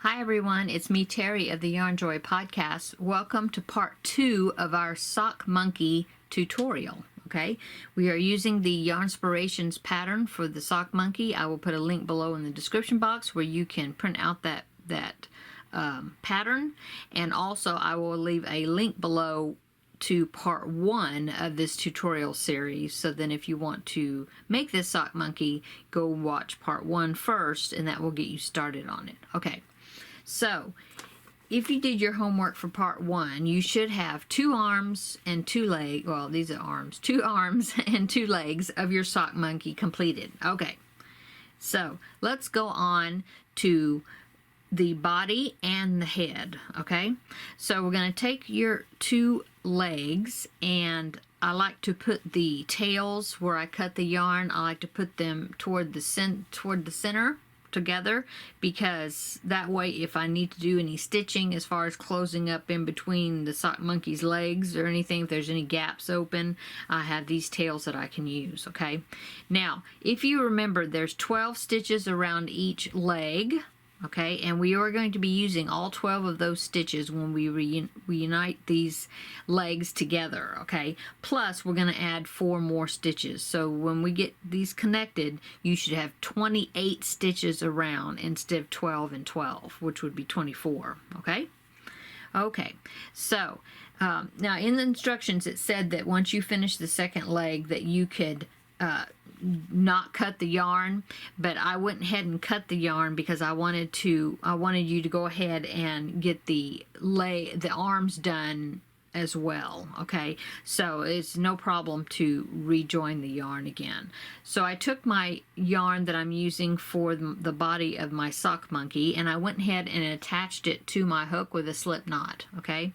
Hi everyone, it's me Terry of the Yarnjoy podcast. Welcome to part 2 of our sock monkey tutorial. Okay, we are using the Yarnspirations pattern for the sock monkey. I will put a link below in the description box where you can print out that pattern, and also I will leave a link below to part 1 of this tutorial series, so then if you want to make this sock monkey, go watch part 1 first and that will get you started on it. Okay, so if you did your homework for part 1, you should have 2 arms and 2 legs. Well, these are arms. 2 arms and 2 legs of your sock monkey completed. Okay, so let's go on to the body and the head. Okay, so we're going to take your 2 legs, and I like to put the tails where I cut the yarn. I like to put them toward the center together, because that way if I need to do any stitching as far as closing up in between the sock monkey's legs or anything, if there's any gaps open, I have these tails that I can use. Okay, now if you remember, there's 12 stitches around each leg. Okay, and we are going to be using all 12 of those stitches when we reunite these legs together. Okay, plus we're going to add 4 more stitches. So when we get these connected, you should have 28 stitches around instead of 12 and 12, which would be 24. Okay, so now in the instructions it said that once you finish the second leg that you could not cut the yarn, but I went ahead and cut the yarn because I wanted you to go ahead and get the arms done as well. Okay, so it's no problem to rejoin the yarn again. So I took my yarn that I'm using for the body of my sock monkey, and I went ahead and attached it to my hook with a slip knot. Okay,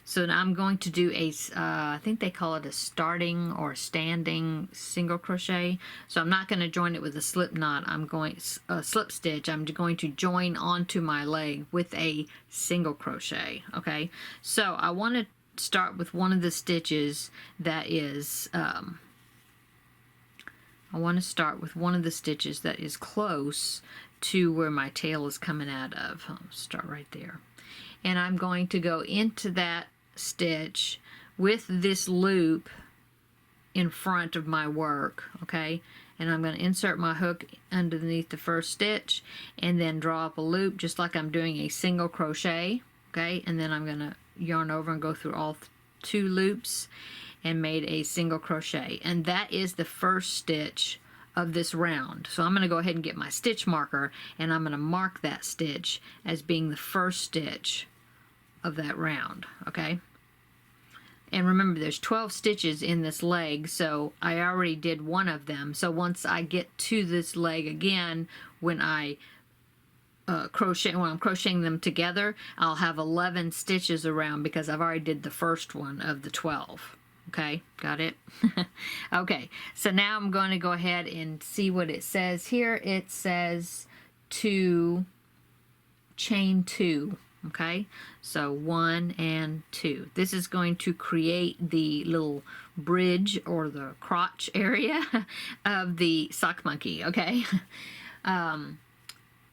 so now I'm going to do I think they call it a starting or standing single crochet. So I'm not going to join it with a slip knot. Slip stitch. I'm going to join onto my leg with a single crochet. Okay, so I want to start with one of the stitches that is close to where my tail is coming out of. I'll start right there, and I'm going to go into that stitch with this loop in front of my work. Okay, and I'm going to insert my hook underneath the first stitch and then draw up a loop just like I'm doing a single crochet. Okay, and then I'm going to yarn over and go through all 2 loops and made a single crochet, and that is the first stitch of this round. So I'm going to go ahead and get my stitch marker, and I'm going to mark that stitch as being the first stitch of that round. Okay, and remember there's 12 stitches in this leg, so I already did one of them. So once I get to this leg again, when I'm crocheting them together, I'll have 11 stitches around because I've already did the first one of the 12. Okay, got it? Okay, so now I'm going to go ahead and see what it says here. It says to chain 2. Okay, so 1 and 2. This is going to create the little bridge or the crotch area of the sock monkey. Okay, and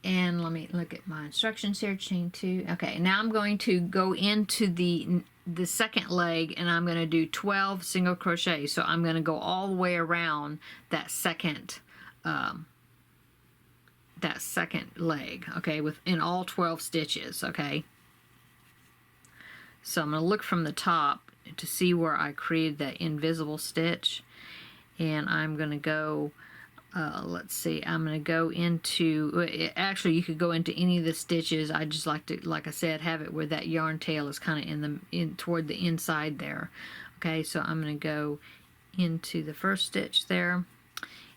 let me look at my instructions here. Chain 2. Okay, now I'm going to go into the second leg, and I'm going to do 12 single crochets. So I'm going to go all the way around that second leg, okay, within all 12 stitches. Okay, so I'm going to look from the top to see where I created that invisible stitch, and I'm going to go let's see, I'm going to go into, actually you could go into any of the stitches. I just like to, like I said, have it where that yarn tail is kind of toward the inside there. Okay, so I'm going to go into the first stitch there,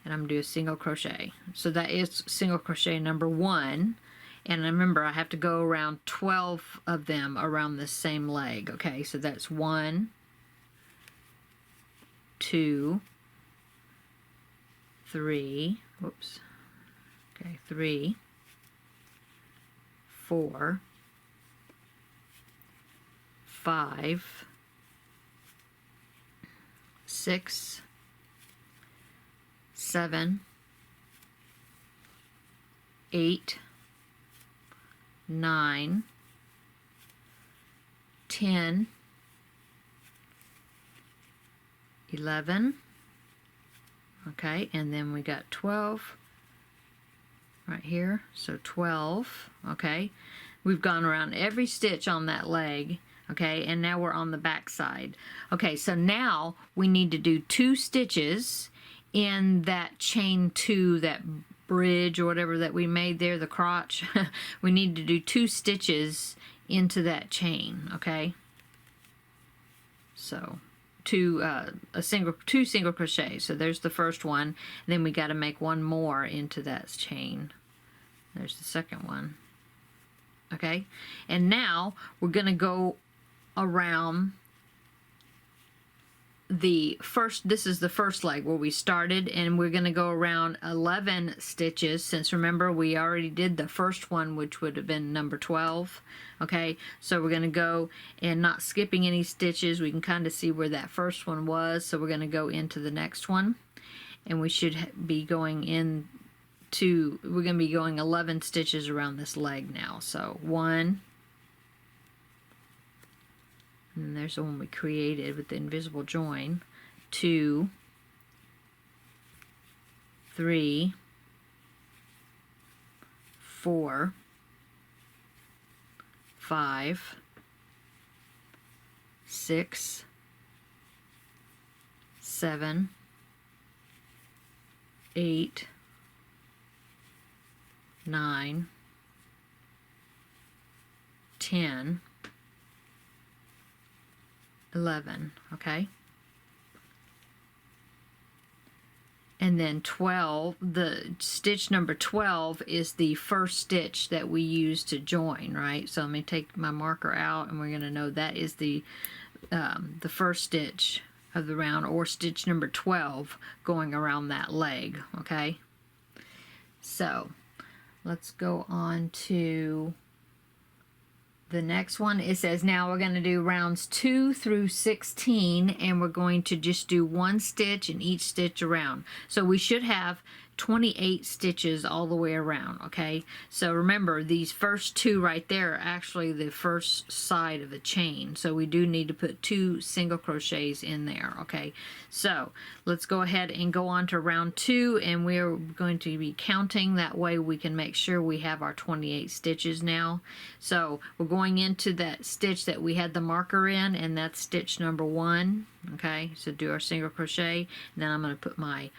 and I'm going to do a single crochet. So that is single crochet number 1, and remember I have to go around 12 of them around the same leg. Okay, so that's 1, 2, 3, whoops, okay, 3, 4, 5, 6, 7, 8, 9, 10, 11, okay, and then we got 12 right here, so 12, okay. We've gone around every stitch on that leg, okay, and now we're on the back side. Okay, so now we need to do 2 stitches in that chain 2, that bridge or whatever that we made there, the crotch. We need to do 2 stitches into that chain, okay. So two single crochet. So there's the first one. Then we got to make one more into that chain. There's the second one. Okay, and now we're going to go around the first, this is the first leg where we started, and we're going to go around 11 stitches, since remember we already did the first one, which would have been number 12. Okay, so we're going to go, and not skipping any stitches, we can kind of see where that first one was, so we're going to go into the next one, and we should be going in to, we're going to be going 11 stitches around this leg now. So 1, and there's the one we created with the invisible join, 2, 3, 4, 5, 6, 7, 8, 9, 10, 11, okay? And then 12, the stitch number 12 is the first stitch that we use to join, right? So let me take my marker out, and we're going to know that is the first stitch of the round, or stitch number 12 going around that leg, okay? So let's go on to the next one. It says now we're going to do rounds 2 through 16, and we're going to just do 1 stitch in each stitch around. So we should have 28 stitches all the way around, okay? So remember, these first 2 right there are actually the first side of the chain, so we do need to put 2 single crochets in there, okay? So let's go ahead and go on to round 2, and we're going to be counting. That way we can make sure we have our 28 stitches now. So we're going into that stitch that we had the marker in, and that's stitch number 1, okay? So do our single crochet, and then I'm going to put my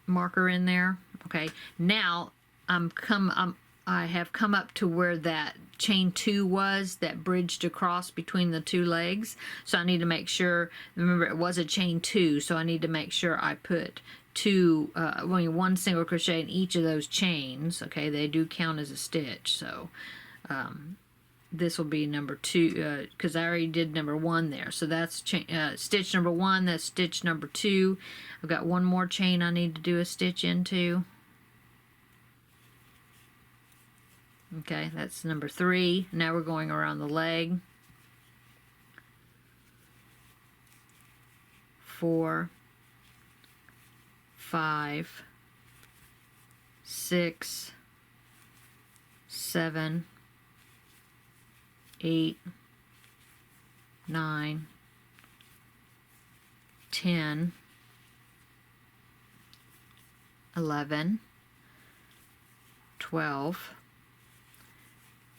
marker in there. Okay, now I have come up to where that chain 2 was, that bridged across between the 2 legs. So I need to make sure, remember it was a chain 2, so I need to make sure I put 1 single crochet in each of those chains. Okay, they do count as a stitch. So this will be number 2, because I already did number 1 there. So that's stitch number 1, that's stitch number 2. I've got 1 more chain I need to do a stitch into. Okay, that's number 3. Now we're going around the leg. 4, 5, 6, 7, 8, 9, 10, 11, 12,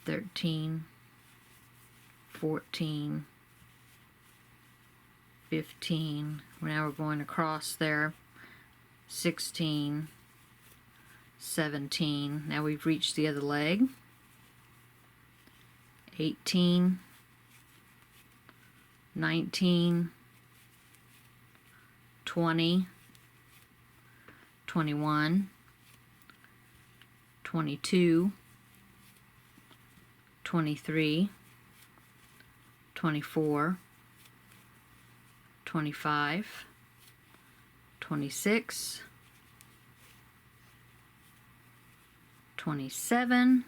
13, 14, 15, now we're going across there, 16, 17, now we've reached the other leg, 18, 19, 20, 21, 22, 23, 24, 25, 26, 27,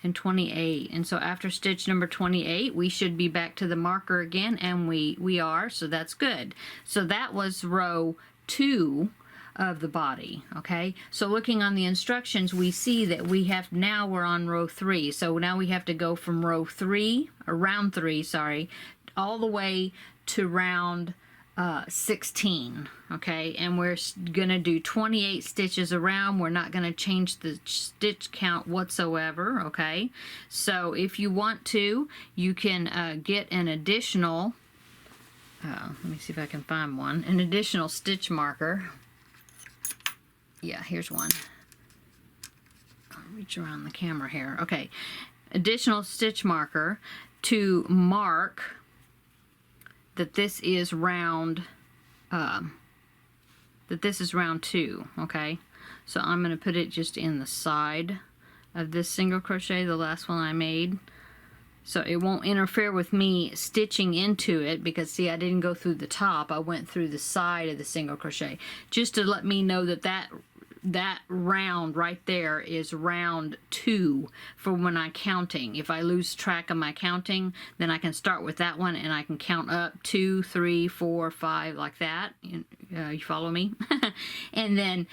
and 28. And so after stitch number 28, we should be back to the marker again, and we are, so that's good. So that was row 2 of the body. Okay, so looking on the instructions, we see that now we're on row 3, so now we have to go from round 3, sorry, all the way to round 16. Okay, and we're gonna do 28 stitches around. We're not gonna change the stitch count whatsoever. Okay, so if you want to, you can get an additional let me see if I can find one, an additional stitch marker. Yeah, here's one. I'll reach around the camera here. Okay, additional stitch marker to mark that this is round 2. Okay, so I'm going to put it just in the side of this single crochet, the last one I made, so it won't interfere with me stitching into it, because see, I didn't go through the top, I went through the side of the single crochet, just to let me know that that round right there is round 2 for when I'm counting. If I lose track of my counting, then I can start with that one and I can count up 2, 3, 4, 5 like that. You follow me? And then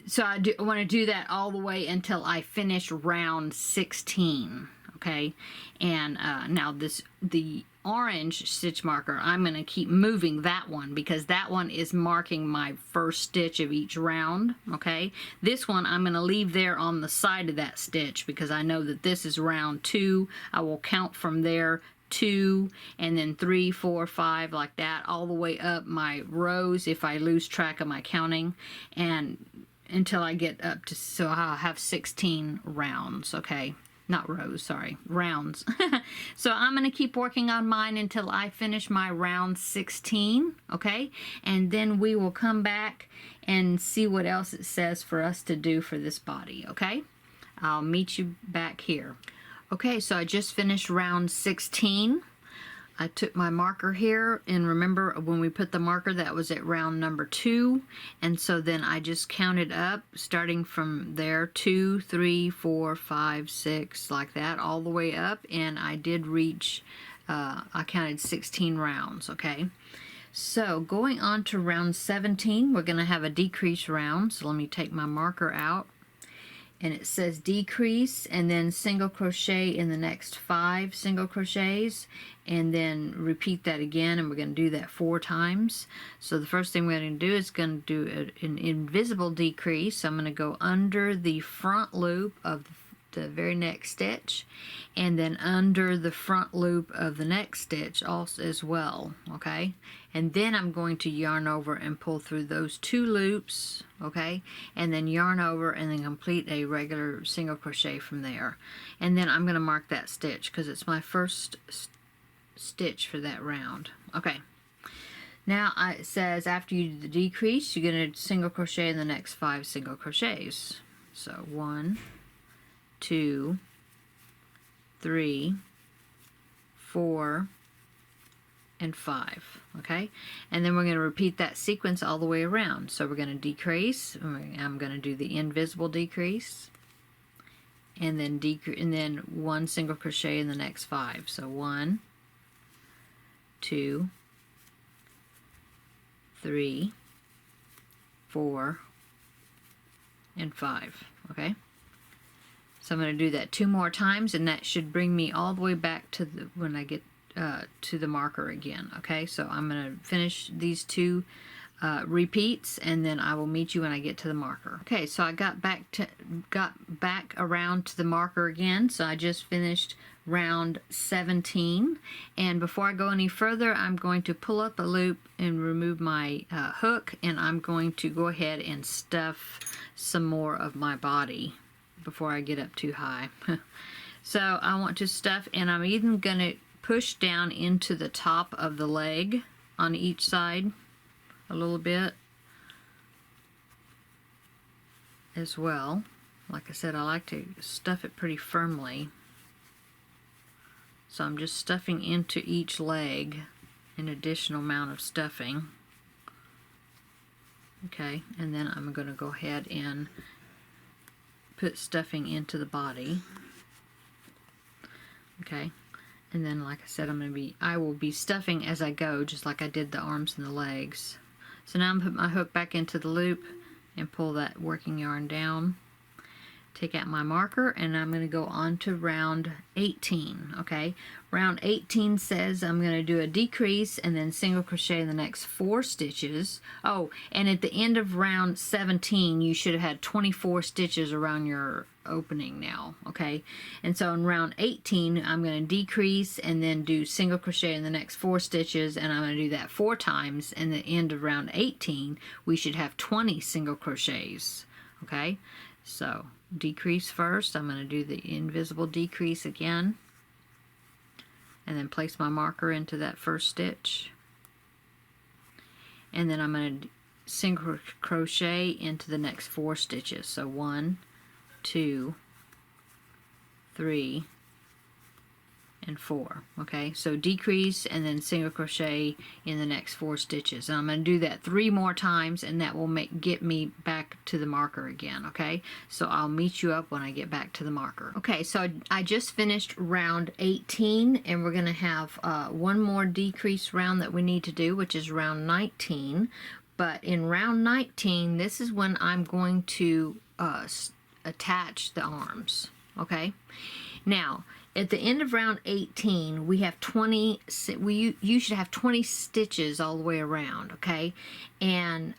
so I want to do that all the way until I finish round 16. Okay, and now the orange stitch marker, I'm going to keep moving that one, because that one is marking my first stitch of each round. Okay, this one I'm going to leave there on the side of that stitch, because I know that this is round 2. I will count from there 2 and then 3, 4, 5 like that, all the way up my rows if I lose track of my counting, and until I get up to, so I'll have 16 rounds. Okay, not rows, sorry, rounds. So I'm going to keep working on mine until I finish my round 16, okay? And then we will come back and see what else it says for us to do for this body, okay? I'll meet you back here. Okay, so I just finished round 16. I took my marker here, and remember when we put the marker, that was at round number 2, and so then I just counted up starting from there, 2, 3, 4, 5, 6 like that, all the way up, and I did reach I counted 16 rounds. Okay, so going on to round 17, we're going to have a decrease round. So let me take my marker out, and it says decrease and then single crochet in the next 5 single crochets, and then repeat that again, and we're going to do that 4 times. So the first thing we're going to do is going to do an invisible decrease. So I'm going to go under the front loop of the very next stitch, and then under the front loop of the next stitch also as well. Okay, and then I'm going to yarn over and pull through those 2 loops, okay, and then yarn over and then complete a regular single crochet from there. And then I'm going to mark that stitch because it's my first stitch for that round. Okay, now it says after you do the decrease, you're going to single crochet in the next 5 single crochets. So 1, 2, 3, 4, and 5. Okay, and then we're going to repeat that sequence all the way around. So we're going to decrease. I'm going to do the invisible decrease, and then and then 1 single crochet in the next 5. So 1, 2, 3, 4, and 5. Okay, so I'm going to do that 2 more times, and that should bring me all the way back to when I get to the marker again. Okay, so I'm going to finish these 2 repeats, and then I will meet you when I get to the marker. Okay, so I got back around to the marker again. So I just finished round 17, and before I go any further, I'm going to pull up a loop and remove my hook, and I'm going to go ahead and stuff some more of my body before I get up too high. So I want to stuff, and I'm even going to push down into the top of the leg on each side a little bit as well. Like I said, I like to stuff it pretty firmly. So I'm just stuffing into each leg an additional amount of stuffing. Okay, and then I'm going to go ahead and put stuffing into the body. Okay, and then like I said, I will be stuffing as I go, just like I did the arms and the legs. So now I'm going to put my hook back into the loop and pull that working yarn down. Take out my marker, and I'm going to go on to round 18. Okay, round 18 says I'm going to do a decrease and then single crochet in the next 4 stitches. Oh, and at the end of round 17 you should have had 24 stitches around your opening now. Okay, and so in round 18 I'm going to decrease and then do single crochet in the next 4 stitches, and I'm going to do that 4 times, and at the end of round 18 we should have 20 single crochets. Okay, so decrease first. I'm going to do the invisible decrease again, and then place my marker into that first stitch, and then I'm going to single crochet into the next 4 stitches. So 1, 2, 3, and 4. Okay, so decrease and then single crochet in the next 4 stitches, and I'm going to do that 3 more times, and that will get me back to the marker again. Okay, so I'll meet you up when I get back to the marker. Okay, so I just finished round 18, and we're going to have one more decrease round that we need to do, which is round 19. But in round 19, this is when I'm going to attach the arms. Okay, now at the end of round 18 we have 20, you should have 20 stitches all the way around. Okay, and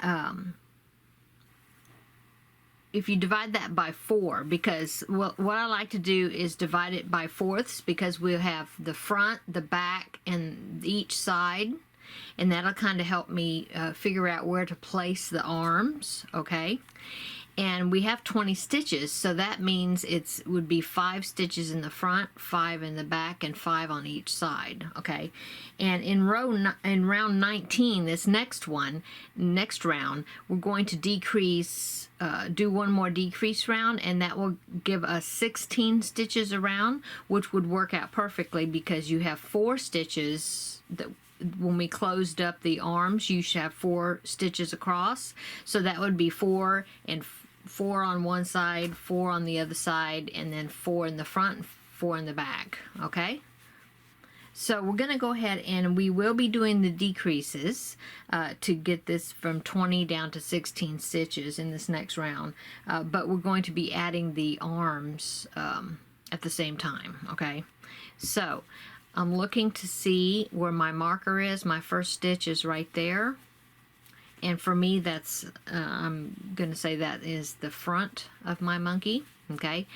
if you divide that by 4, because what I like to do is divide it by fourths, because we'll have the front, the back, and each side, and that'll kind of help me figure out where to place the arms. Okay, and we have 20 stitches, so that means it would be 5 stitches in the front, 5 in the back, and 5 on each side. Okay, and in round 19, this next round, we're going to decrease, do one more decrease round, and that will give us 16 stitches around, which would work out perfectly because you have 4 stitches that when we closed up the arms, you should have 4 stitches across, so that would be 4 and 4 on one side, 4 on the other side, and then 4 in the front and 4 in the back. Okay, so we're going to go ahead and we will be doing the decreases to get this from 20 down to 16 stitches in this next round, but we're going to be adding the arms at the same time. Okay, so I'm looking to see where my marker is. My first stitch is right there, and for me that's I'm gonna say that is the front of my monkey. Okay,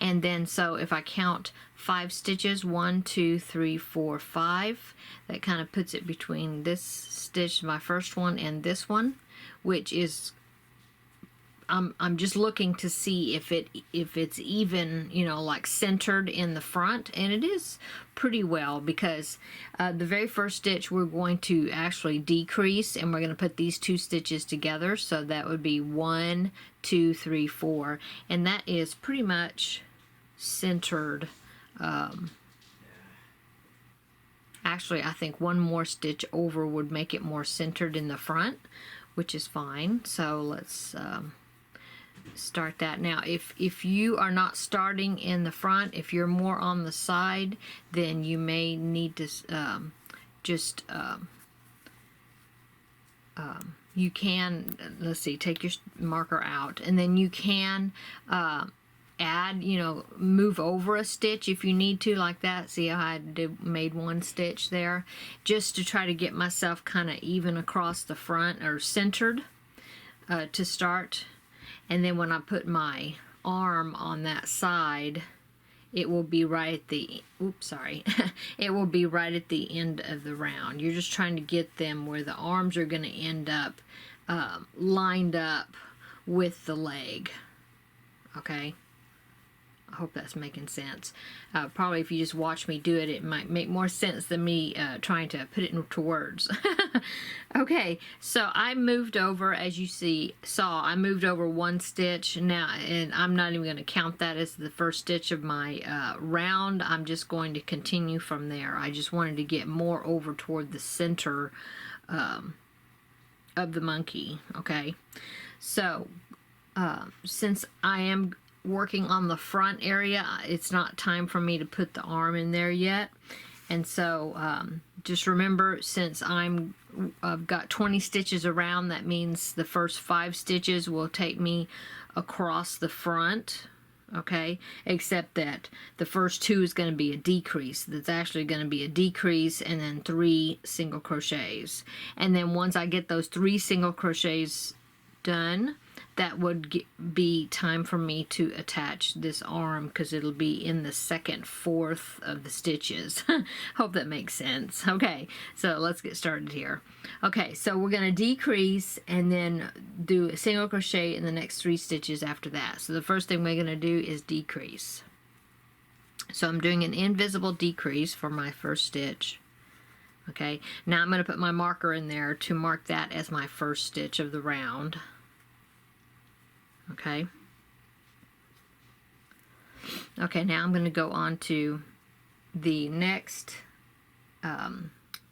and then so if I count 5 stitches, 1, 2, 3, 4, 5, that kind of puts it between this stitch, my first one, and this one, which is I'm just looking to see if it's even, you know, like centered in the front, and it is pretty well, because the very first stitch we're going to actually decrease, and we're going to put these 2 stitches together, so that would be 1, 2, 3, 4, and that is pretty much centered. Actually, I think one more stitch over would make it more centered in the front, which is fine. So let's start that. Now if you are not starting in the front, if you're more on the side, then you may need to you can, let's see, take your marker out, and then you can add, you know, move over a stitch if you need to, like that. See how I made 1 stitch there, just to try to get myself kind of even across the front, or centered to start. And then when I put my arm on that side, it will be right at the, oops, sorry, it will be right at the end of the round. You're just trying to get them where the arms are going to end up lined up with the leg. Okay, I hope that's making sense. Probably if you just watch me do it, it might make more sense than me trying to put it into words. Okay, so I moved over, as you saw, I moved over 1 stitch now, and I'm not even going to count that as the first stitch of my round. I'm just going to continue from there. I just wanted to get more over toward the center of the monkey. Okay, so since I am working on the front area, it's not time for me to put the arm in there yet, and so just remember, since I've got 20 stitches around, that means the first 5 stitches will take me across the front, okay, except that the first 2 is going to be a decrease. That's actually going to be a decrease, and then 3 single crochets. And then once I get those 3 single crochets done, that would be time for me to attach this arm, because it'll be in the second fourth of the stitches. Hope that makes sense. Okay, so let's get started here. Okay, so we're going to decrease and then do a single crochet in the next 3 stitches after that. So the first thing we're going to do is decrease. So I'm doing an invisible decrease for my first stitch. Okay, now I'm going to put my marker in there to mark that as my first stitch of the round. Okay. Okay, now I'm going to go on to the next.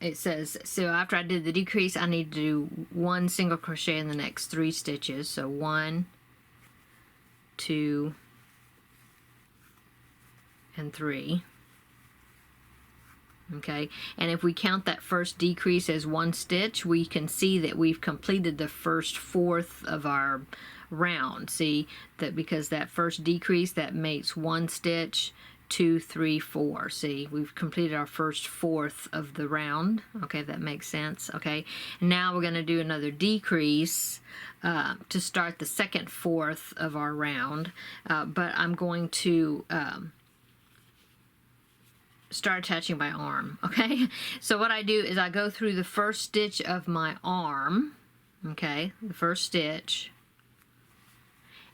It says, so after I did the decrease, I need to do 1 single crochet in the next 3 stitches. So 1, 2, and 3. Okay, and if we count that first decrease as 1 stitch, we can see that we've completed the first fourth of our round. See that, because that first decrease, that makes 1 stitch, 2, 3, 4. See, we've completed our first fourth of the round. Okay, if that makes sense. Okay, and now we're going to do another decrease to start the second fourth of our round, but I'm going to start attaching my arm. Okay, so what I do is I go through the first stitch of my arm. Okay, the first stitch,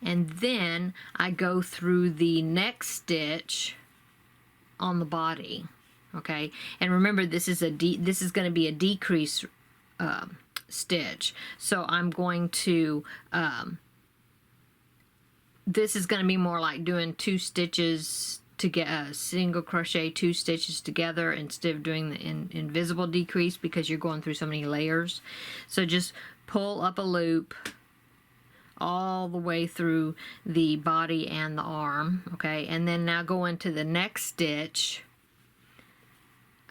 and then I go through the next stitch on the body. Okay, and remember, this is going to be a decrease stitch. So I'm going to this is going to be more like doing 2 stitches to get a single crochet 2 stitches together instead of doing the invisible decrease, because you're going through so many layers. So just pull up a loop all the way through the body and the arm. Okay, and then now go into the next stitch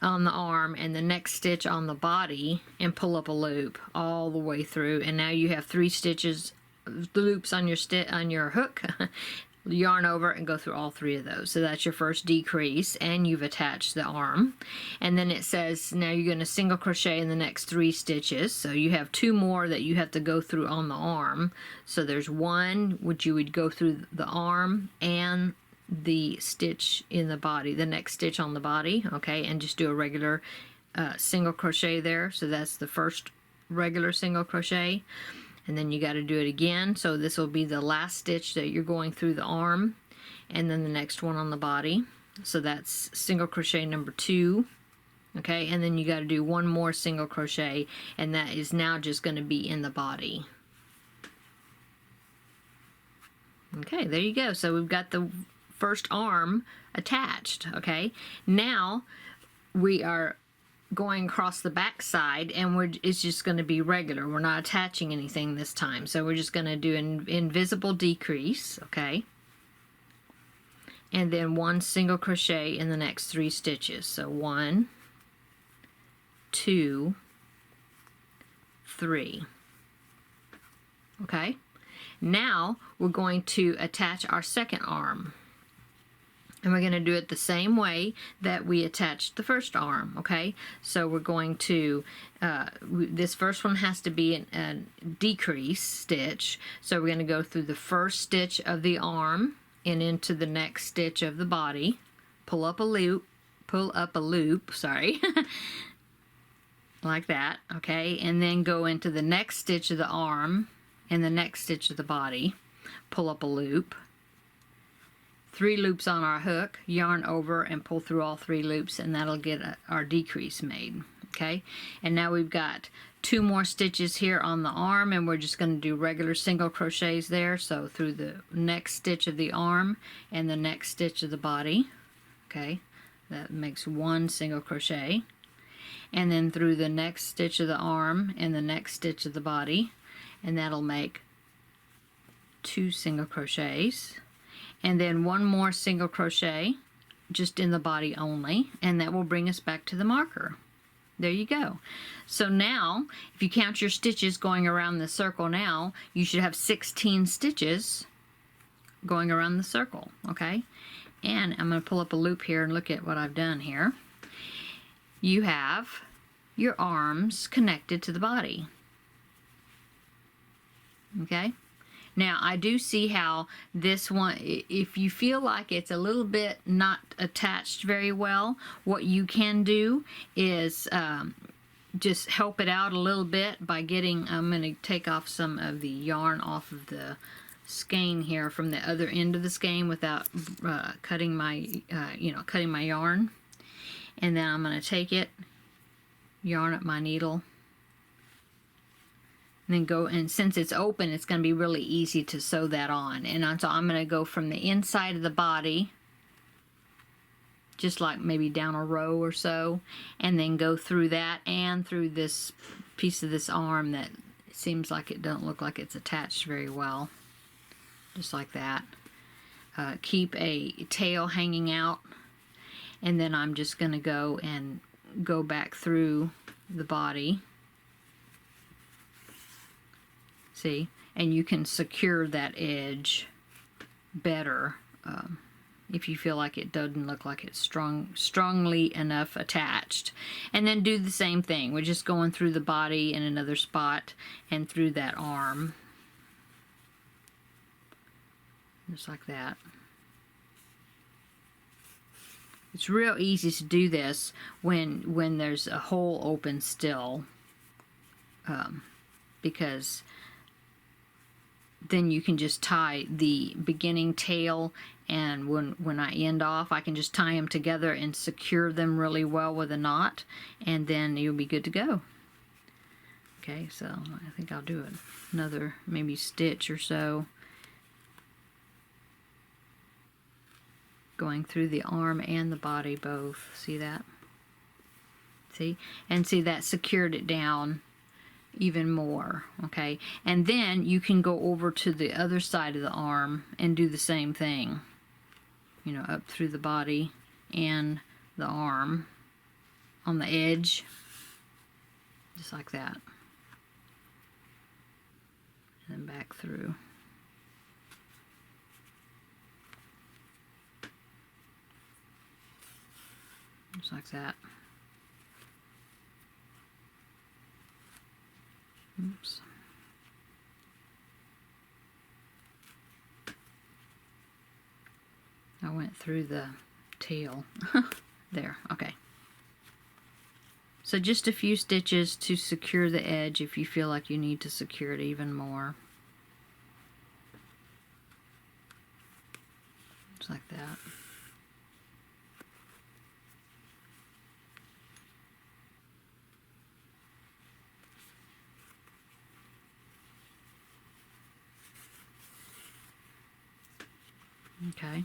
on the arm and the next stitch on the body and pull up a loop all the way through, and now you have 3 stitches, loops on your hook. Yarn over and go through all 3 of those. So that's your first decrease, and you've attached the arm. And then it says now you're going to single crochet in the next 3 stitches. So you have 2 more that you have to go through on the arm. So there's 1 which you would go through the arm and the stitch in the body, the next stitch on the body. Okay, and just do a regular single crochet there. So that's the first regular single crochet. And then you got to do it again. So this will be the last stitch that you're going through the arm, and then the next one on the body. So that's single crochet number 2. Okay, and then you got to do 1 more single crochet, and that is now just going to be in the body. Okay, there you go. So we've got the first arm attached. Okay, now we are going across the back side, and it's just going to be regular. We're not attaching anything this time, so we're just going to do an invisible decrease. Okay, and then 1 single crochet in the next 3 stitches. So 1, 2, 3. Okay, now we're going to attach our second arm. And we're going to do it the same way that we attached the first arm. Okay, so we're going to, this first one has to be a decrease stitch. So we're going to go through the first stitch of the arm and into the next stitch of the body. Pull up a loop, sorry, like that. Okay, and then go into the next stitch of the arm and the next stitch of the body. Pull up a loop. 3 loops on our hook, yarn over and pull through all 3 loops, and that'll get our decrease made. Okay, and now we've got 2 more stitches here on the arm, and we're just going to do regular single crochets there. So through the next stitch of the arm and the next stitch of the body. Okay, that makes 1 single crochet, and then through the next stitch of the arm and the next stitch of the body, and that'll make 2 single crochets. And then 1 more single crochet just in the body only, and that will bring us back to the marker. There you go. So now, if you count your stitches going around the circle now, you should have 16 stitches going around the circle, okay? And I'm going to pull up a loop here and look at what I've done here. You have your arms connected to the body, okay? Now, I do see how this one, if you feel like it's a little bit not attached very well, what you can do is just help it out a little bit by getting, I'm going to take off some of the yarn off of the skein here from the other end of the skein without cutting my, cutting my yarn. And then I'm going to take it, yarn up my needle, and then go, and since it's open, it's going to be really easy to sew that on. And so I'm going to go from the inside of the body, just like maybe down a row or so, and then go through that and through this piece of this arm that seems like it doesn't look like it's attached very well. Just like that. Keep a tail hanging out, and then I'm just going to go and go back through the body. See? And you can secure that edge better if you feel like it doesn't look like it's strongly enough attached. And then do the same thing. We're just going through the body in another spot and through that arm. Just like that. It's real easy to do this when there's a hole open still, because then you can just tie the beginning tail, and when I end off, I can just tie them together and secure them really well with a knot, and then you'll be good to go. Okay, so I think I'll do another maybe stitch or so, going through the arm and the body both. See that? See? And see, that secured it down even more, okay? And then you can go over to the other side of the arm and do the same thing. You know, up through the body and the arm on the edge. Just like that. And then back through. Just like that. Oops. I went through the tail. There, okay. So just a few stitches to secure the edge if you feel like you need to secure it even more. Just like that. Okay,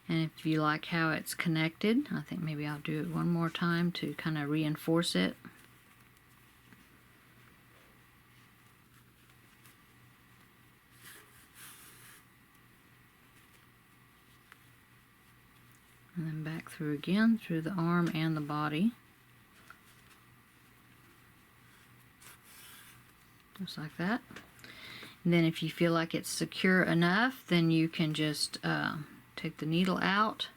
and if you like how it's connected, I think maybe I'll do it one more time to kind of reinforce it. And then back through again, through the arm and the body. Just like that. And then if you feel like it's secure enough, then you can just take the needle out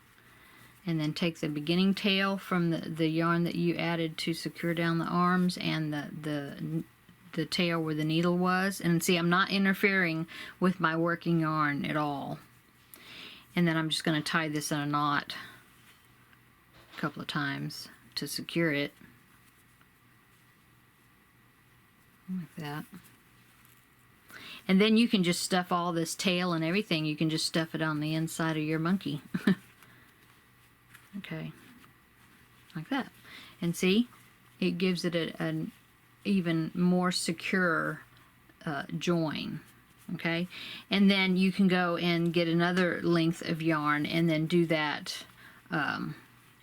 and then take the beginning tail from the yarn that you added to secure down the arms and the tail where the needle was. And see, I'm not interfering with my working yarn at all. And then I'm just going to tie this in a knot a couple of times to secure it. Like that. And then you can just stuff all this tail and everything. You can just stuff it on the inside of your monkey. Okay. Like that. And see? It gives it an even more secure join. Okay? And then you can go and get another length of yarn and then do that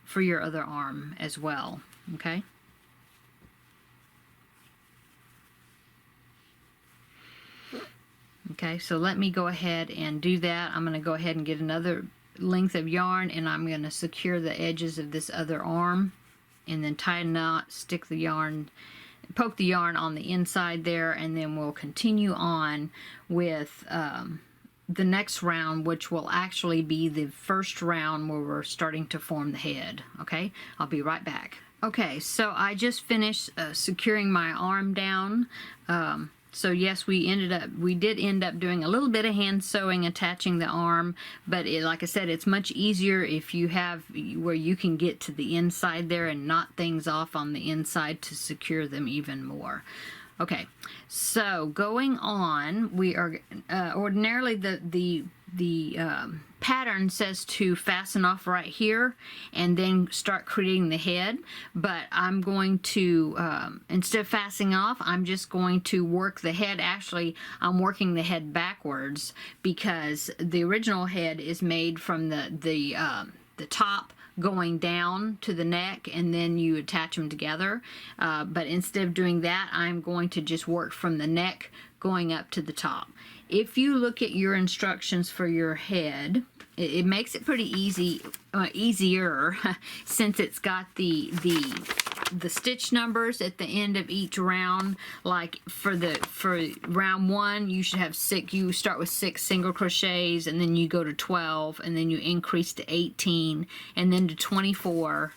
for your other arm as well. Okay? Okay, so let me go ahead and do that. I'm going to go ahead and get another length of yarn, and I'm going to secure the edges of this other arm. and then tie a knot, stick the yarn, poke the yarn on the inside there, and then we'll continue on with the next round, which will actually be the first round where we're starting to form the head. Okay, I'll be right back. Okay, so I just finished securing my arm down. So yes, we did end up doing a little bit of hand sewing attaching the arm, but like I said, it's much easier if you have where you can get to the inside there and knot things off on the inside to secure them even more. Okay, so going on, we are ordinarily the pattern says to fasten off right here and then start creating the head, but I'm going to instead of fastening off, I'm just going to work the head. Actually, I'm working the head backwards because the original head is made from the top going down to the neck, and then you attach them together, but instead of doing that, I'm going to just work from the neck going up to the top. If you look at your instructions for your head, it makes it pretty easier since it's got the stitch numbers at the end of each round. Like for round 1, you should have 6. You start with 6 single crochets, and then you go to 12, and then you increase to 18, and then to 24.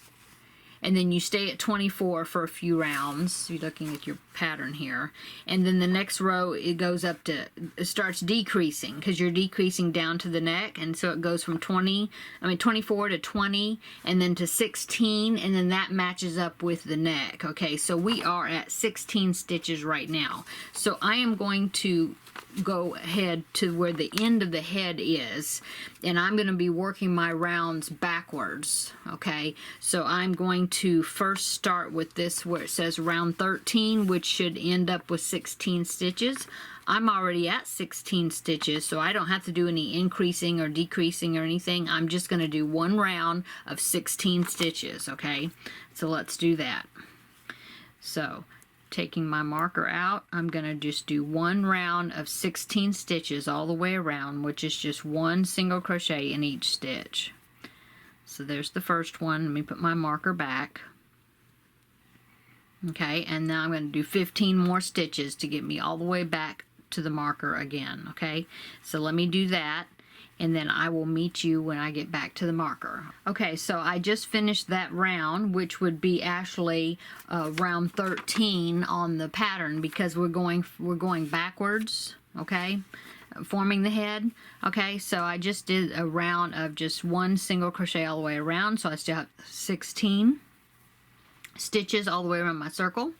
And then you stay at 24 for a few rounds. You're looking at your pattern here. And then the next row, it goes up to, it starts decreasing because you're decreasing down to the neck. And so it goes from 24 to 20, and then to 16, and then that matches up with the neck. Okay, so we are at 16 stitches right now. So I am going to go ahead to where the end of the head is, and I'm going to be working my rounds backwards. Okay, so I'm going to first start with this where it says round 13, which should end up with 16 stitches. I'm already at 16 stitches, so I don't have to do any increasing or decreasing or anything. I'm just going to do one round of 16 stitches. Okay, so let's do that. So taking my marker out, I'm going to just do one round of 16 stitches all the way around, which is just one single crochet in each stitch. So there's the first one. Let me put my marker back. Okay, and now I'm going to do 15 more stitches to get me all the way back to the marker again. Okay, so let me do that, and then I will meet you when I get back to the marker. Okay, so I just finished that round, which would be actually round 13 on the pattern because we're going backwards. Okay, forming the head. Okay, so I just did a round of just one single crochet all the way around, so I still have 16 stitches all the way around my circle.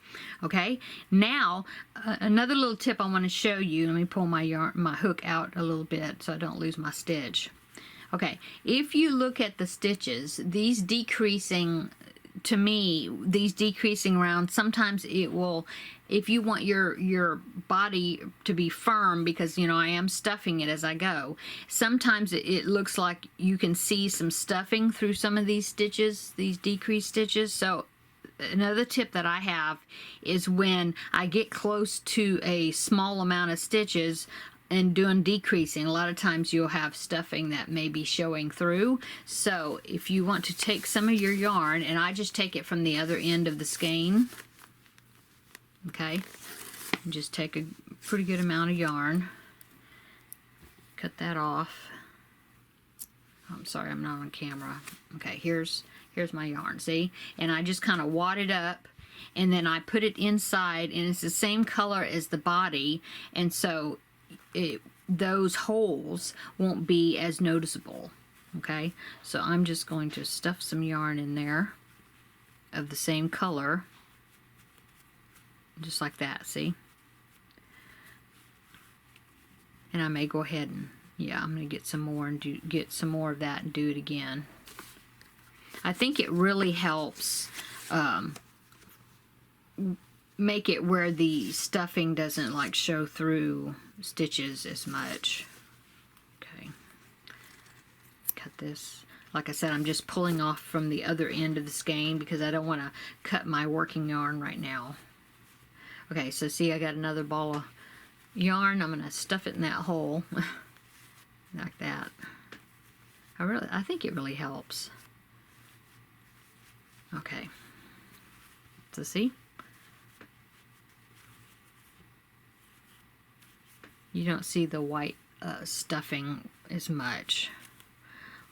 Okay, now another little tip I want to show you. Let me pull my hook out a little bit so I don't lose my stitch. Okay, if you look at the stitches, these decreasing, to me, these decreasing rounds, sometimes it will, if you want your body to be firm, because you know I am stuffing it as I go, sometimes it looks like you can see some stuffing through some of these stitches, these decreased stitches. So another tip that I have is when I get close to a small amount of stitches and doing decreasing, a lot of times you'll have stuffing that may be showing through. So if you want to take some of your yarn, and I just take it from the other end of the skein, okay, and just take a pretty good amount of yarn, cut that off. Oh, I'm sorry, I'm not on camera. Okay, here's my yarn, see? And I just kind of wad it up, and then I put it inside, and it's the same color as the body, and so those holes won't be as noticeable. Okay, so I'm just going to stuff some yarn in there of the same color, just like that, see? And I may go ahead and, yeah, I'm going to get some more and get some more of that and do it again. I think it really helps make it where the stuffing doesn't like show through stitches as much. Okay, cut this. Like I said, I'm just pulling off from the other end of the skein because I don't want to cut my working yarn right now. Okay, so see, I got another ball of yarn. I'm going to stuff it in that hole like that. I think it really helps. Okay, So see? You don't see the white stuffing as much.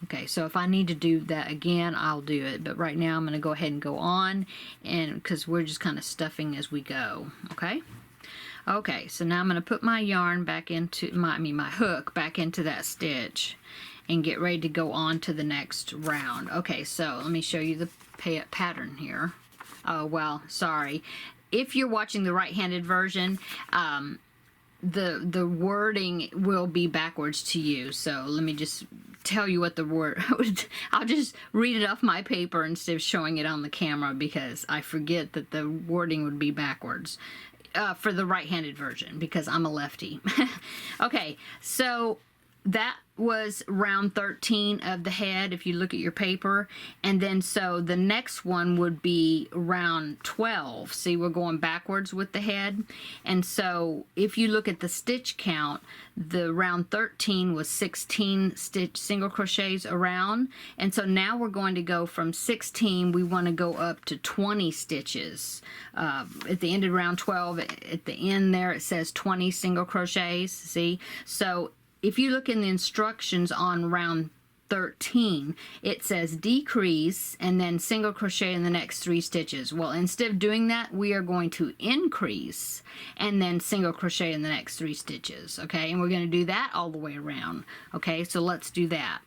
Okay, so if I need to do that again, I'll do it. But right now I'm going to go ahead and go on, and because we're just kind of stuffing as we go. Okay? Okay, so now I'm going to put my yarn back into, my hook back into that stitch and get ready to go on to the next round. Okay, so let me show you the pattern here. Oh, well, sorry. If you're watching the right-handed version, the wording will be backwards to you. So let me just tell you what the word, I'll just read it off my paper instead of showing it on the camera because I forget that the wording would be backwards for the right-handed version because I'm a lefty. Okay, so that was round 13 of the head if you look at your paper, and then so the next one would be round 12. See, we're going backwards with the head, and so if you look at the stitch count, the round 13 was 16 single crochets around, and so now we're going to go from 16, we want to go up to 20 stitches. At the end of round 12, at the end there it says 20 single crochets, see? So if you look in the instructions on round 13, it says decrease and then single crochet in the next 3 stitches. Well, instead of doing that, we are going to increase and then single crochet in the next 3 stitches, okay? And we're going to do that all the way around, okay? So let's do that.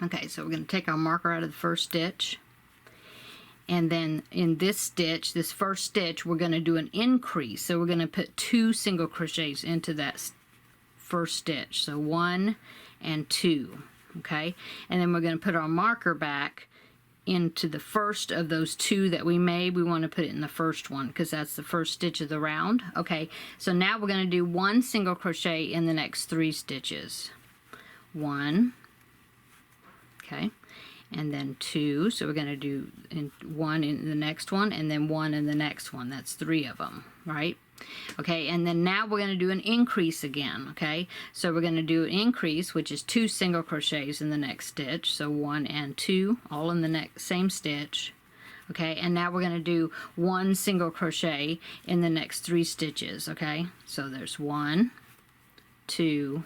Okay, so we're going to take our marker out of the first stitch. And then in this stitch, this first stitch, we're going to do an increase. So we're going to put 2 single crochets into that first stitch, so 1 and 2, okay? And then we're going to put our marker back into the first of those 2 that we made. We want to put it in the first one because that's the first stitch of the round, okay? So now we're going to do 1 single crochet in the next 3 stitches. 1, okay, and then 2, so we're going to do 1 in the next one and then 1 in the next one. That's 3 of them, right? Okay, and then now we're going to do an increase again, okay? So we're going to do an increase, which is 2 single crochets in the next stitch, so 1 and 2, all in the next same stitch, okay? And now we're going to do 1 single crochet in the next 3 stitches, okay? So there's 1, 2,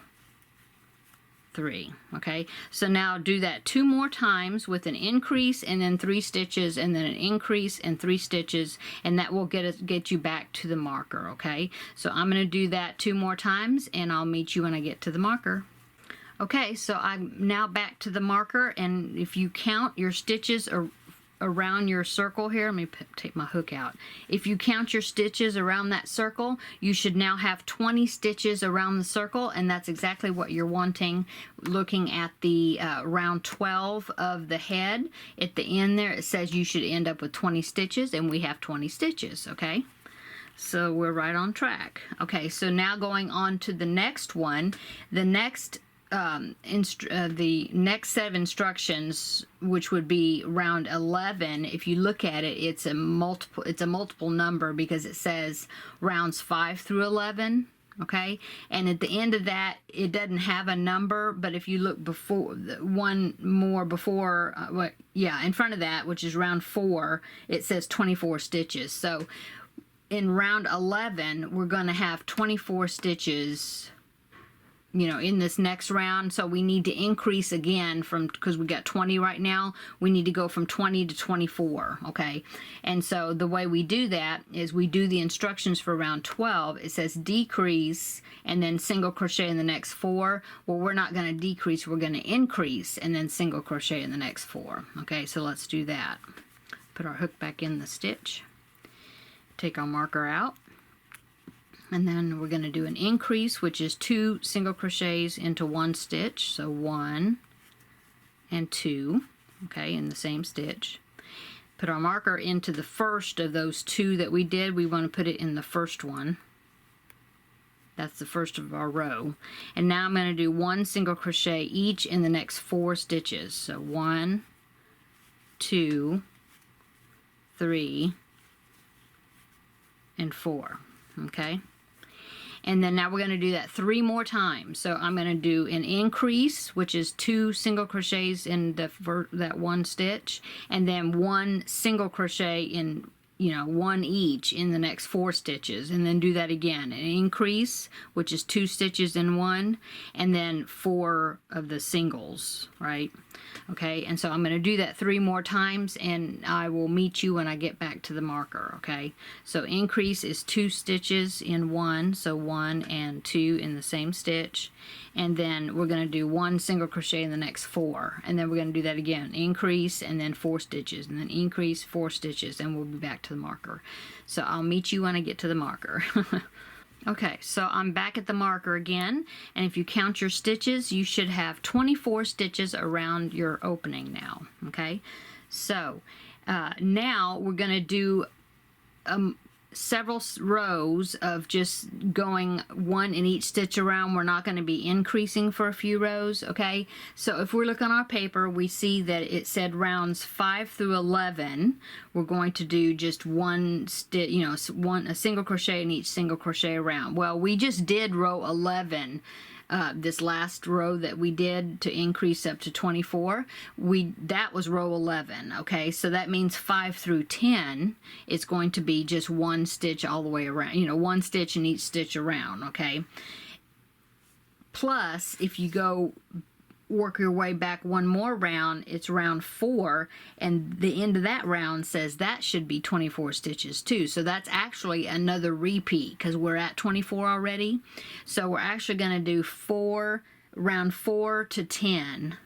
3, okay? So now do that 2 more times with an increase and then 3 stitches and then an increase and 3 stitches, and that will get you back to the marker, okay? So I'm going to do that 2 more times and I'll meet you when I get to the marker. Okay, so I'm now back to the marker, and if you count your stitches around your circle here, let me take my hook out. If you count your stitches around that circle, you should now have 20 stitches around the circle, and that's exactly what you're wanting. Looking at the round 12 of the head, at the end there it says you should end up with 20 stitches, and we have 20 stitches, okay? So we're right on track. Okay, so now going on to the next one, the next the next set of instructions, which would be round 11, if you look at it, it's a multiple number because it says rounds 5 through 11, okay? And at the end of that, it doesn't have a number, but if you look before, one more before, in front of that, which is round 4, it says 24 stitches. So in round 11, we're going to have 24 stitches, you know, in this next round. So we need to increase again from, because we got 20 right now, we need to go from 20 to 24, okay? And so the way we do that is we do the instructions for round 12. It says decrease and then single crochet in the next 4. Well, we're not going to decrease, we're going to increase and then single crochet in the next 4. Okay, so let's do that. Put our hook back in the stitch, take our marker out, and then we're going to do an increase, which is 2 single crochets into 1 stitch, so 1 and 2, okay, in the same stitch. Put our marker into the first of those 2 that we did. We want to put it in the first one. That's the first of our row. And now I'm going to do 1 single crochet each in the next 4 stitches, so 1, 2, 3, and 4, okay? And then now we're going to do that 3 more times. So I'm going to do an increase, which is 2 single crochets in that 1 stitch, and then 1 single crochet in one each in the next 4 stitches, and then do that again, an increase, which is 2 stitches in one, and then 4 of the singles, right? Okay, and so I'm going to do that 3 more times, and I will meet you when I get back to the marker. Okay, so increase is 2 stitches in one, so 1 and 2 in the same stitch, and then we're going to do 1 single crochet in the next 4, and then we're going to do that again, increase, and then 4 stitches, and then increase, 4 stitches, and we'll be back to the marker. So I'll meet you when I get to the marker. Okay, so I'm back at the marker again, and if you count your stitches, you should have 24 stitches around your opening now. Okay, so now we're going to do several rows of just going 1 in each stitch around. We're not going to be increasing for a few rows. Okay, so if we look on our paper, we see that it said rounds 5 through 11. We're going to do just 1 stitch, a single crochet in each single crochet round. Well, we just did row 11. This last row that we did to increase up to 24, that was row 11. Okay, so that means 5 through 10 is going to be just 1 stitch all the way around, 1 stitch in each stitch around. Okay, plus if you go work your way back 1 more round, it's round 4, and the end of that round says that should be 24 stitches too. So that's actually another repeat because we're at 24 already. So we're actually going to do round 4 to 10.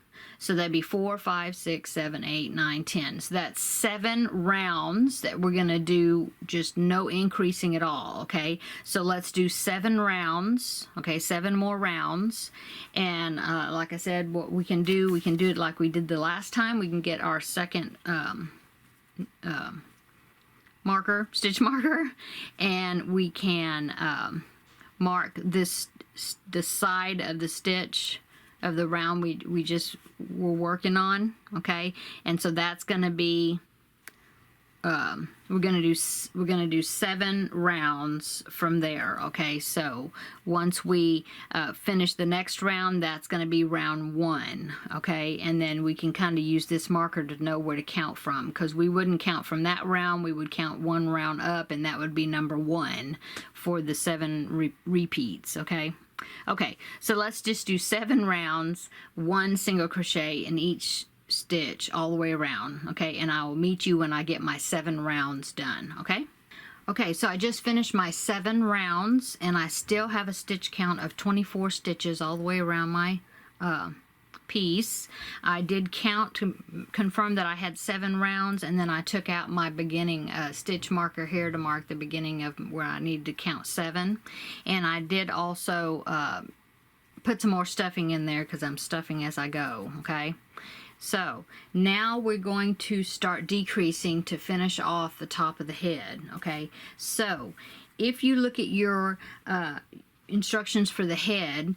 So that'd be 4, 5, 6, 7, 8, 9, 10. So that's 7 rounds that we're going to do, just no increasing at all. Okay, so let's do 7 rounds. Okay, 7 more rounds. And like I said, what we can do it like we did the last time. We can get our second stitch marker, and we can mark the side of the stitch of the round we just were working on. Okay, and so that's going to be we're going to do 7 rounds from there. Okay, so once we finish the next round, that's going to be round 1. Okay, and then we can kind of use this marker to know where to count from, because we wouldn't count from that round, we would count 1 round up, and that would be number 1 for the 7 repeats. Okay. Okay, so let's just do 7 rounds, 1 single crochet in each stitch all the way around. Okay, and I will meet you when I get my 7 rounds done. Okay. Okay, so I just finished my 7 rounds, and I still have a stitch count of 24 stitches all the way around my piece. I did count to confirm that I had 7 rounds, and then I took out my beginning stitch marker here to mark the beginning of where I needed to count 7. And I did also put some more stuffing in there because I'm stuffing as I go. Okay, so now we're going to start decreasing to finish off the top of the head. Okay, so if you look at your instructions for the head,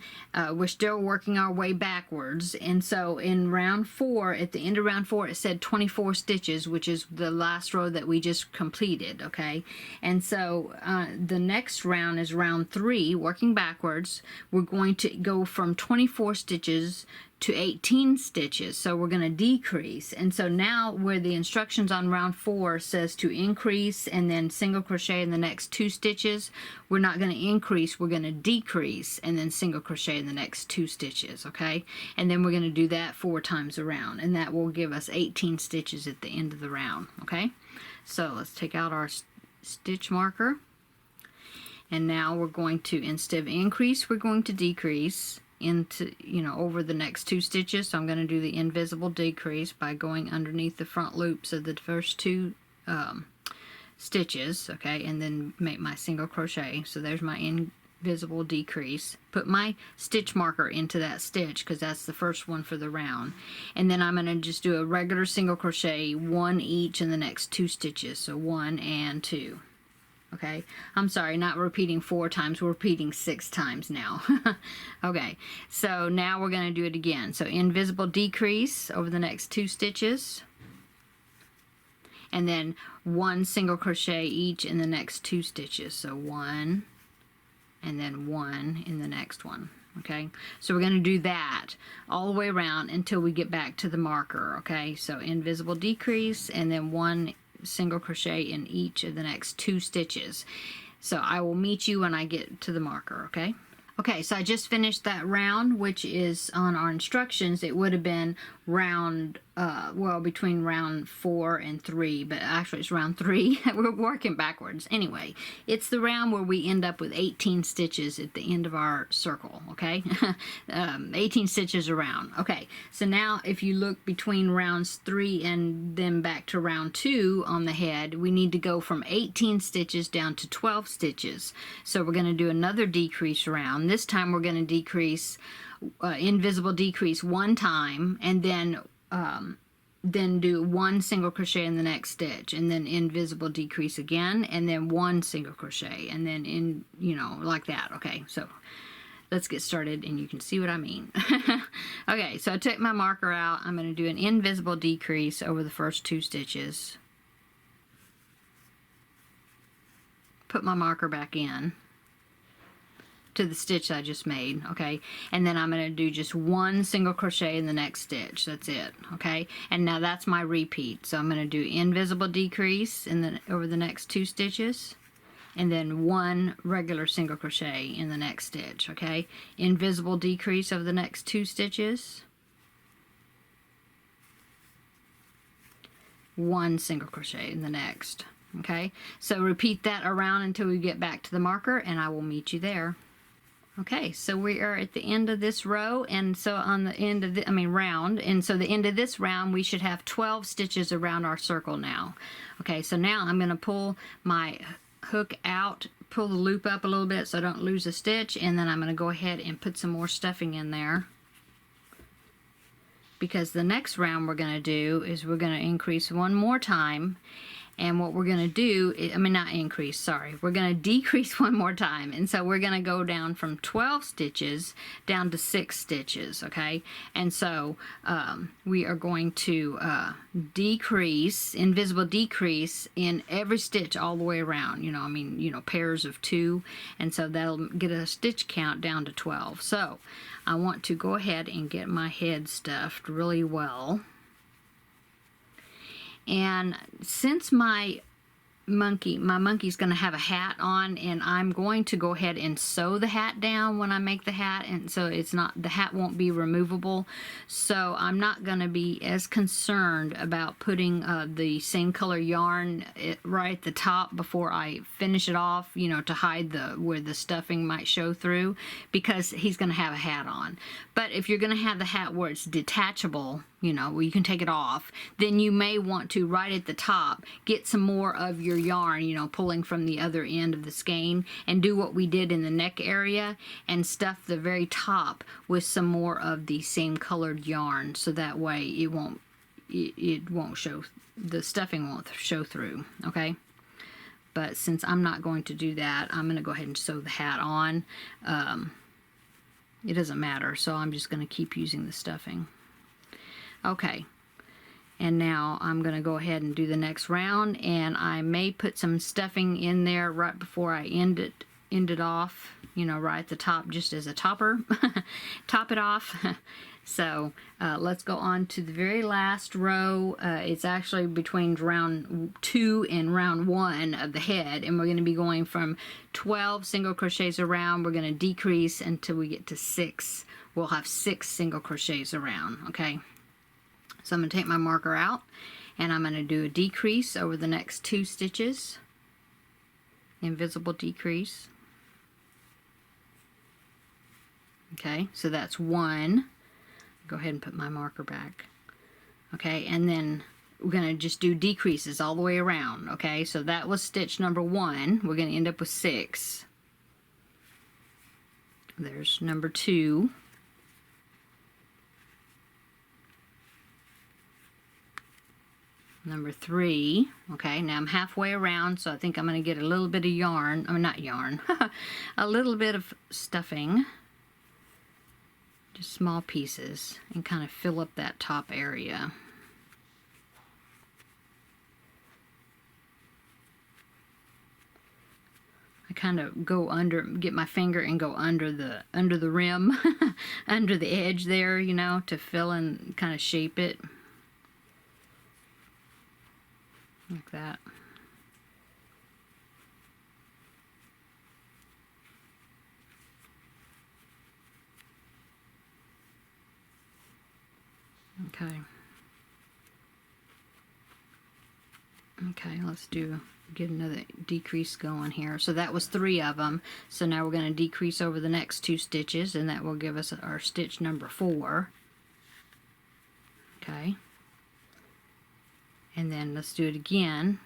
we're still working our way backwards, and so in round 4, at the end of round 4, it said 24 stitches, which is the last row that we just completed. Okay, and so the next round is round 3, working backwards. We're going to go from 24 stitches to 18 stitches, so we're going to decrease. And so now where the instructions on round 4 says to increase and then single crochet in the next 2 stitches, we're not going to increase, we're going to decrease and then single crochet in the next 2 stitches. Okay, and then we're going to do that 4 times around, and that will give us 18 stitches at the end of the round. Okay, so let's take out our stitch marker, and now we're going to, instead of increase, we're going to decrease into, over the next 2 stitches. So I'm going to do the invisible decrease by going underneath the front loops of the first 2 stitches. Okay, and then make my single crochet. So there's my invisible decrease. Put my stitch marker into that stitch because that's the first one for the round, and then I'm going to just do a regular single crochet, 1 each in the next 2 stitches. So 1 and 2. Okay, I'm sorry, not repeating 4 times, we're repeating 6 times now. Okay, so now we're going to do it again. So invisible decrease over the next 2 stitches, and then 1 single crochet each in the next 2 stitches. So 1 and then 1 in the next one. Okay, so we're going to do that all the way around until we get back to the marker. Okay, so invisible decrease and then 1 single crochet in each of the next 2 stitches. So I will meet you when I get to the marker, okay? Okay, so I just finished that round, which is on our instructions. It would have been round, well, between round 4 and 3, but actually it's round 3. We're working backwards. Anyway, it's the round where we end up with 18 stitches at the end of our circle, okay? 18 stitches around. Okay, so now if you look between rounds 3 and then back to round 2 on the head, we need to go from 18 stitches down to 12 stitches. So we're going to do another decrease round. This time we're going to decrease, invisible decrease 1 time, and then do 1 single crochet in the next stitch, and then invisible decrease again, and then 1 single crochet, and then in, you know, like that. Okay, so let's get started and you can see what I mean. Okay, so I took my marker out. I'm going to do an invisible decrease over the first 2 stitches. Put my marker back in to the stitch I just made, okay? And then I'm going to do just 1 single crochet in the next stitch. That's it, okay? And now that's my repeat. So I'm going to do invisible decrease over the next 2 stitches, and then 1 regular single crochet in the next stitch, okay? Invisible decrease over the next 2 stitches, 1 single crochet in the next, okay? So repeat that around until we get back to the marker, and I will meet you there. Okay, so we are at the end of this row, and so on the end of the, round, and so the end of this round we should have 12 stitches around our circle now. Okay, so now I'm going to pull my hook out, pull the loop up a little bit so I don't lose a stitch, and then I'm going to go ahead and put some more stuffing in there, because the next round we're going to do is we're going to increase 1 more time. And what we're going to do, not increase, sorry. We're going to decrease 1 more time. And so we're going to go down from 12 stitches down to 6 stitches, okay? And so we are going to decrease, invisible decrease in every stitch all the way around. Pairs of 2. And so that'll get a stitch count down to 12. So I want to go ahead and get my head stuffed really well. And since my monkey's going to have a hat on, and I'm going to go ahead and sew the hat down when I make the hat, and so the hat won't be removable, so I'm not going to be as concerned about putting the same color yarn right at the top before I finish it off, to hide where the stuffing might show through, because he's going to have a hat on. But if you're going to have the hat where it's detachable, where you can take it off, then you may want to, right at the top, get some more of your yarn, pulling from the other end of the skein, and do what we did in the neck area and stuff the very top with some more of the same colored yarn, so that way it won't show, the stuffing won't show through, okay? But since I'm not going to do that, I'm going to go ahead and sew the hat on. It doesn't matter, so I'm just going to keep using the stuffing. Okay, and now I'm going to go ahead and do the next round, and I may put some stuffing in there right before I end it off, right at the top, just as a topper. Top it off. So let's go on to the very last row. It's actually between round 2 and round 1 of the head, and we're going to be going from 12 single crochets around. We're going to decrease until we get to 6. We'll have 6 single crochets around, okay? So I'm going to take my marker out, and I'm going to do a decrease over the next 2 stitches. Invisible decrease. Okay, so that's 1. Go ahead and put my marker back. Okay, and then we're going to just do decreases all the way around. Okay, so that was stitch number 1. We're going to end up with 6. There's number 2. Number 3. Okay, now I'm halfway around, so I think I'm going to get a little bit of yarn, not yarn, a little bit of stuffing, just small pieces, and kind of fill up that top area. I kind of go under, get my finger and go under the rim, under the edge there, to fill and kind of shape it. like that. Okay. Okay, let's get another decrease going here. So that was 3 of them. So now we're going to decrease over the next 2 stitches, and that will give us our stitch number 4. Okay. And then let's do it again.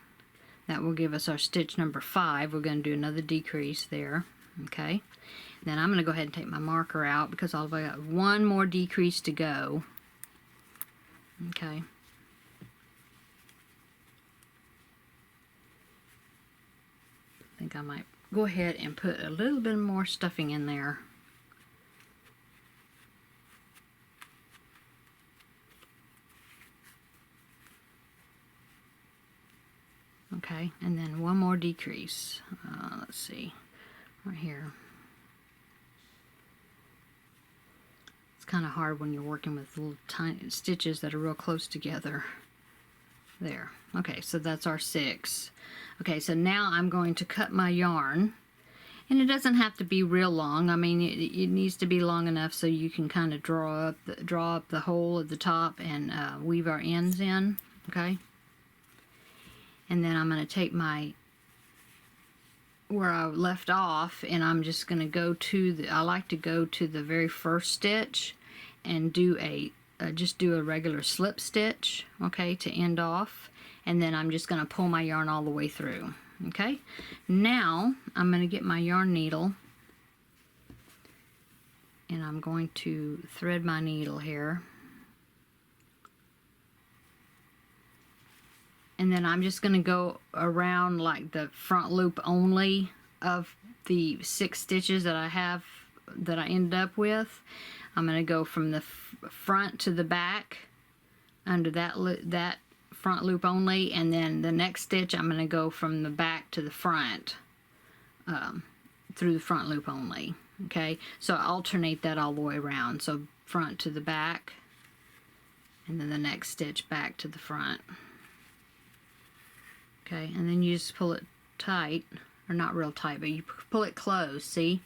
That will give us our stitch number 5. We're going to do another decrease there. Okay. Then I'm going to go ahead and take my marker out because I've got 1 more decrease to go. Okay. I think I might go ahead and put a little bit more stuffing in there. Okay, and then 1 more decrease. Let's see, right here. It's kind of hard when you're working with little tiny stitches that are real close together. There. Okay, so that's our 6. Okay, so now I'm going to cut my yarn, and it doesn't have to be real long. I mean, it needs to be long enough so you can kind of draw up the hole at the top and weave our ends in. Okay, and then I'm going to take my where I left off, and I'm just going to go to I like to go to the very first stitch and do just do a regular slip stitch, okay, to end off, and then I'm just going to pull my yarn all the way through. Okay, now I'm going to get my yarn needle, and I'm going to thread my needle here, and then I'm just going to go around like the front loop only of the 6 stitches that I ended up with. I'm going to go from the front to the back under that front loop only, and then the next stitch I'm going to go from the back to the front through the front loop only. Okay, so I alternate that all the way around. So front to the back, and then the next stitch back to the front. Okay, and then you just pull it tight, or not real tight, but you pull it close, see?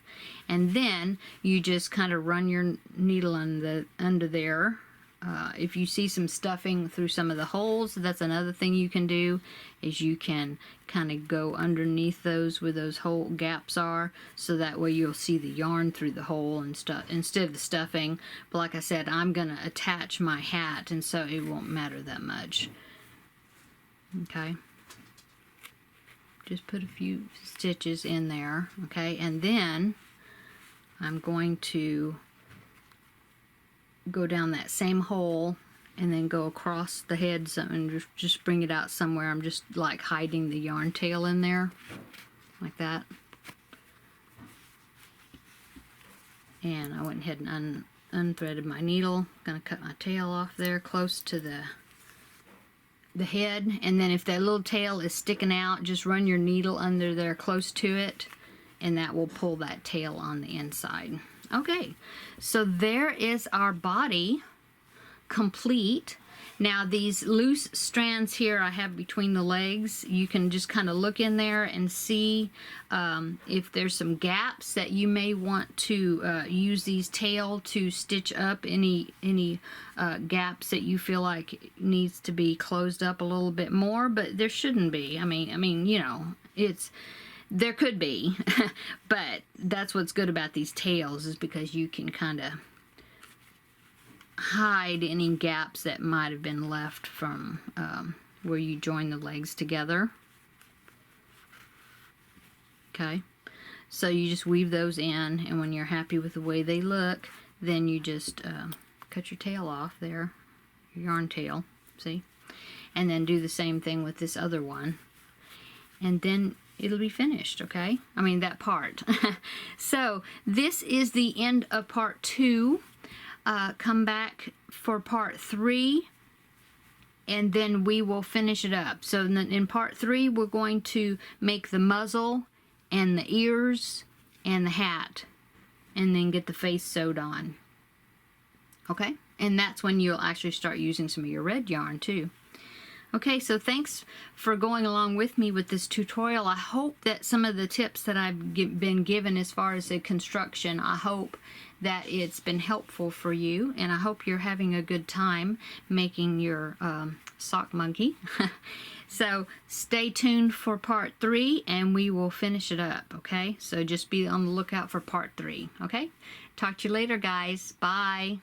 And then you just kind of run your needle under there. If you see some stuffing through some of the holes, that's another thing you can do, is you can kind of go underneath those where those hole gaps are, so that way you'll see the yarn through the hole and stuff instead of the stuffing. But like I said, I'm going to attach my hat, and so it won't matter that much. Okay. Just put a few stitches in there, okay, and then I'm going to go down that same hole and then go across the head and just bring it out somewhere. I'm just like hiding the yarn tail in there, like that. And I went ahead and unthreaded my needle. Gonna cut my tail off there close to the head, and then if that little tail is sticking out, just run your needle under there close to it, and that will pull that tail on the inside. Okay, so there is our body complete. Now these loose strands here I have between the legs, you can just kind of look in there and see if there's some gaps that you may want to use these tail to stitch up any gaps that you feel like needs to be closed up a little bit more, but there shouldn't be. I mean, you know, there could be, but that's what's good about these tails, is because you can kind of hide any gaps that might have been left from where you join the legs together. Okay, so you just weave those in, and when you're happy with the way they look, then you just cut your tail off there, your yarn tail, see, and then do the same thing with this other one, and then it'll be finished. Okay, I mean that part. So this is the end of part 2. Come back for part 3, and then we will finish it up. So in part 3 we're going to make the muzzle and the ears and the hat, and then get the face sewed on. Okay, and that's when you'll actually start using some of your red yarn too. Okay, so thanks for going along with me with this tutorial. I hope that some of the tips that I've been given as far as the construction, I hope that it's been helpful for you, and I hope you're having a good time making your sock monkey. So stay tuned for part 3, and we will finish it up, okay? So just be on the lookout for part 3, okay? Talk to you later, guys. Bye.